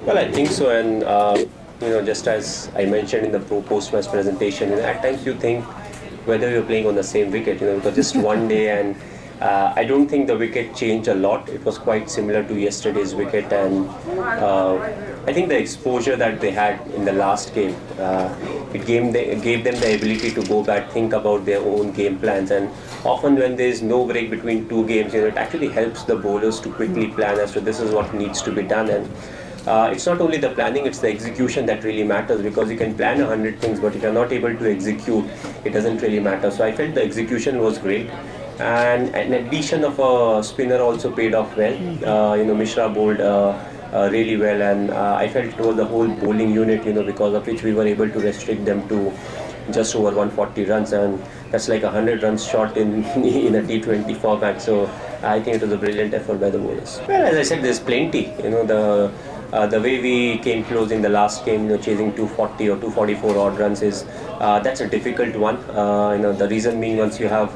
Well, I think so, and just as I mentioned in the post-match presentation, at times you think whether you're playing on the same wicket, because just one day, and I don't think the wicket changed a lot. It was quite similar to yesterday's wicket, and I think the exposure that they had in the last game, gave them the ability to go back, think about their own game plans, and often when there is no break between two games, it actually helps the bowlers to quickly plan as to this is what needs to be done. And it's not only the planning, it's the execution that really matters, because you can plan 100 things, but if you're not able to execute, it doesn't really matter. So I felt the execution was great. And an addition of a spinner also paid off well. Mishra bowled really well, and I felt it was the whole bowling unit, because of which we were able to restrict them to just over 140 runs, and that's like 100 runs short in in a T20 format. So I think it was a brilliant effort by the bowlers. Well, as I said, there's plenty. The way we came close in the last game, chasing 240 or 244 odd runs is that's a difficult one. The reason being, once you have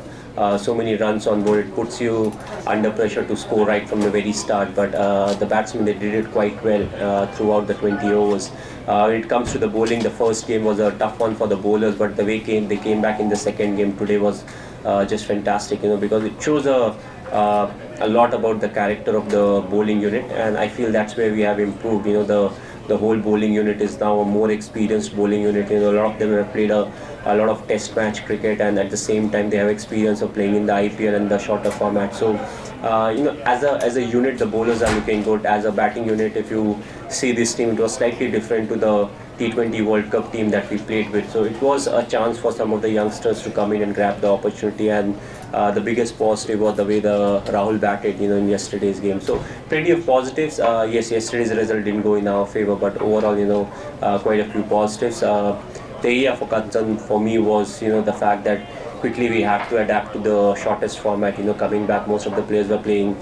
so many runs on board, it puts you under pressure to score right from the very start. But the batsmen, they did it quite well throughout the 20 overs. When it comes to the bowling, the first game was a tough one for the bowlers, but the way they came back in the second game today was just fantastic. Because it shows a lot about the character of the bowling unit, and I feel that's where we have improved. The whole bowling unit is now a more experienced bowling unit. A lot of them have played a lot of test match cricket, and at the same time they have experience of playing in the IPL and the shorter format. So as a unit, the bowlers are looking good. As a batting unit, if you see this team, it was slightly different to the T20 World Cup team that we played with. So it was a chance for some of the youngsters to come in and grab the opportunity, and the biggest positive was the way the Rahul batted, in yesterday's game. So plenty of positives. Yes, yesterday's result didn't go in our favor, but overall, quite a few positives. The area for concern for me was, the fact that quickly we have to adapt to the shortest format. Coming back, most of the players were playing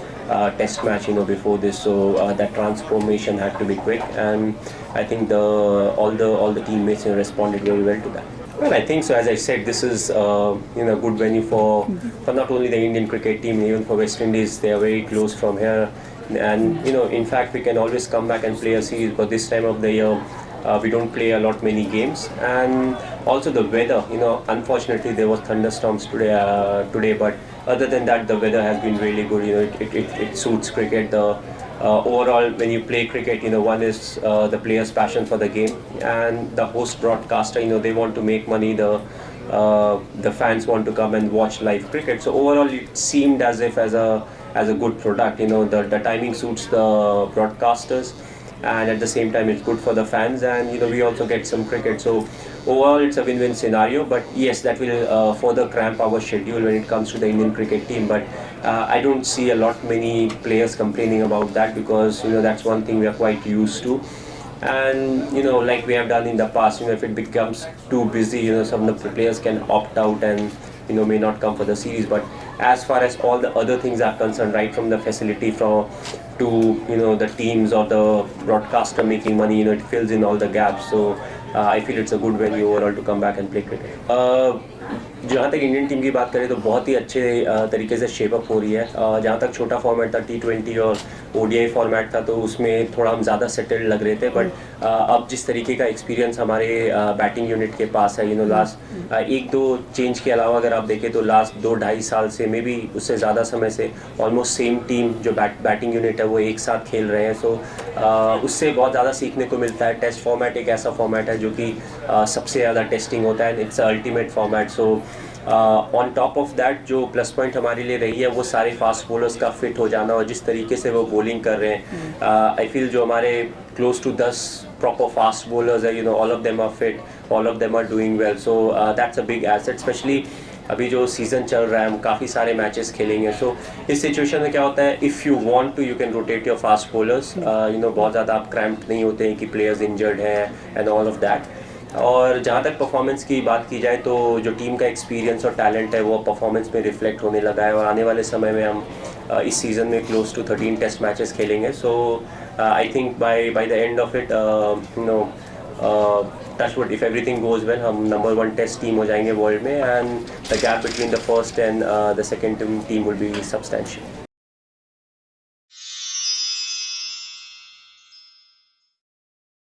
test match, before this, so that transformation had to be quick, and I think all the teammates responded very well to that. Well, I think so. As I said, this is good venue for not only the Indian cricket team, even for West Indies. They are very close from here, and in fact, we can always come back and play a series. But this time of the year, we don't play a lot many games, and also the weather. Unfortunately, there was thunderstorms today, but other than that, the weather has been really good. It suits cricket. Overall, when you play cricket, one is the player's passion for the game, and the host broadcaster, they want to make money. The fans want to come and watch live cricket. So overall, it seemed as if as a good product. The timing suits the broadcasters, and at the same time it's good for the fans, and we also get some cricket. So overall it's a win-win scenario, but yes, that will further cramp our schedule when it comes to the Indian cricket team. But I don't see a lot many players complaining about that, because that's one thing we are quite used to. And like we have done in the past, if it becomes too busy, some of the players can opt out and may not come for the series. But as far as all the other things are concerned, right from the facility to the teams or the broadcaster making money, it fills in all the gaps. So I feel it's a good venue overall to come back and play cricket. जहाँ तक Indian team की बात करें तो बहुत ही अच्छे तरीके से शेप अप हो रही है. जहाँ तक छोटा फॉर्मेट था T20 और ODI फॉर्मेट था, तो उसमें थोड़ा हम ज़्यादा सेटल्ड लग रहे थे. बट अब जिस तरीके का एक्सपीरियंस हमारे बैटिंग यूनिट के पास है, लास्ट एक दो चेंज के अलावा अगर आप देखें तो लास्ट 2-2.5 साल से, मे बी उससे ज़्यादा समय से, ऑलमोस्ट सेम टीम जो बैटिंग यूनिट है वो एक साथ खेल रहे हैं. सो उससे बहुत ज़्यादा सीखने को मिलता है. टेस्ट फॉर्मेट एक ऐसा फॉर्मेट है जो कि सबसे ज़्यादा टेस्टिंग होता है. It's ultimate format. So on top of that, जो प्लस पॉइंट हमारे लिए रही है वो सारे फास्ट बॉलर्स का फिट हो जाना, और जिस तरीके से वो बॉलिंग कर रहे हैं. आई फील जो हमारे close to 10 proper fast bowlers है, all of them are fit, all of them are doing well. So that's a big asset. Specially अभी जो सीज़न चल रहा है, हम काफ़ी सारे मैचेस खेलेंगे. सो इस सिचुएशन में क्या होता है, if you want to, you can rotate your fast bowlers. बहुत ज़्यादा आप क्रैम्प नहीं होते हैं कि प्लेयर्स इंजर्ड हैं एंड ऑल ऑफ दैट. और जहाँ तक परफॉर्मेंस की बात की जाए, तो जो टीम का एक्सपीरियंस और टैलेंट है वो परफॉर्मेंस में रिफ्लेक्ट होने लगा है, और आने वाले समय में हम इस सीज़न में क्लोज टू 13 टेस्ट मैचेस खेलेंगे. So I think by the end of it, touch wood, if everything goes well, हम नंबर 1 टेस्ट टीम हो जाएंगे वर्ल्ड में, and the gap between the first and the second team will be substantial.